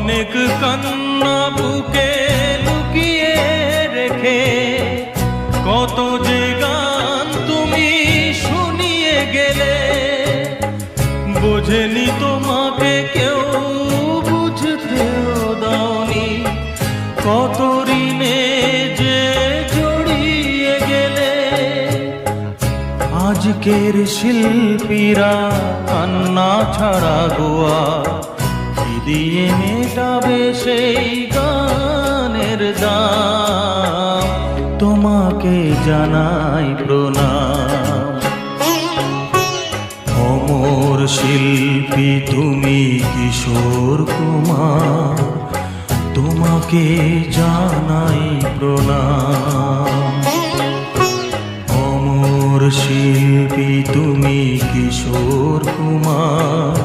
অনেক কান্না বুকে লুকিয়ে রেখে কত যে গান তুমি শুনিয়ে গেলে, বোঝেনি তোমাকে কেউ, বুঝতেও দাওনি, কত ঋণে যে জড়িয়ে গেলে। আজকের শিল্পীরা কান্না ছাড়া গোয়া কি দিয়ে মেটাবে সেই গানের দাম? তোমাকে জানাই প্রণাম। অমর শিল্পী তুমি কিশোর কুমার, তোমাকে জানাই প্রণাম। অমর শিল্পী তুমি কিশোর কুমার।